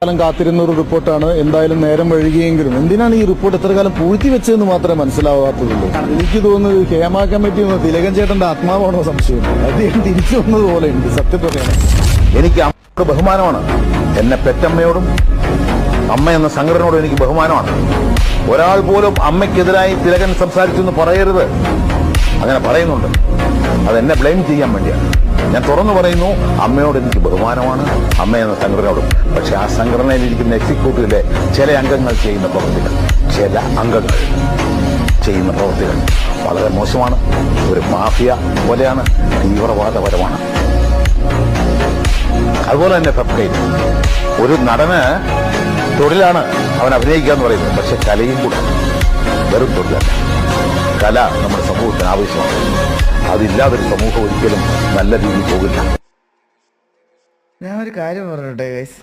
കാലം കാത്തിരുന്ന ഒരു റിപ്പോർട്ടാണ്. എന്തായാലും നേരം വഴുകിയെങ്കിലും എന്തിനാണ് ഈ റിപ്പോർട്ട് എത്ര കാലം പൂഴ്ത്തി വെച്ചതെന്ന് മാത്രമേ മനസ്സിലാവാത്തുള്ളൂ. എനിക്ക് തോന്നുന്നത് ഹേമ കമ്മിറ്റി തിലകൻ ചേട്ടന്റെ ആത്മാവാണോ സംശയം. അദ്ദേഹം തിരിച്ചു വന്നതുപോലെ ഉണ്ട് സത്യം പറയണം. എനിക്ക് അമ്മയോട് ബഹുമാനമാണ്. എന്നെ പെറ്റമ്മയോടും അമ്മ എന്ന സംഘടനയോടും എനിക്ക് ബഹുമാനമാണ്. ഒരാൾ പോലും അമ്മയ്ക്കെതിരായി തിലകൻ സംസാരിച്ചു എന്ന് പറയരുത്. അങ്ങനെ പറയുന്നുണ്ട്. അതെന്നെ ബ്ലെയിം ചെയ്യാൻ വേണ്ടിയാണ്. ഞാൻ തുറന്നു പറയുന്നു, അമ്മയോട് എനിക്ക് ബഹുമാനമാണ്, അമ്മ എന്ന സംഘടനയോടും. പക്ഷെ ആ സംഘടനയിലിരിക്കുന്ന എക്സിക്യൂട്ടീവിലെ ചില അംഗങ്ങൾ ചെയ്യുന്ന പ്രവൃത്തികൾ വളരെ മോശമാണ്. ഒരു മാഫിയ പോലെയാണ്, തീവ്രവാദപരമാണ്. അതുപോലെ തന്നെ ഫെഫ്കയിൽ ഒരു നടന് തൊഴിലാണ് അവൻ അഭിനയിക്കുക എന്ന് പറയുന്നത്. പക്ഷെ കലയും കൂടെ വെറും തൊഴിലല്ല. കല നമ്മുടെ സമൂഹത്തിന് ആവശ്യമാണ്. അതില്ലാതൊരു സമൂഹം ഒരിക്കലും നല്ല രീതിയിൽ പോകില്ല. ഞാൻ ഒരു കാര്യം പറഞ്ഞോട്ടെ ഗൈസ്.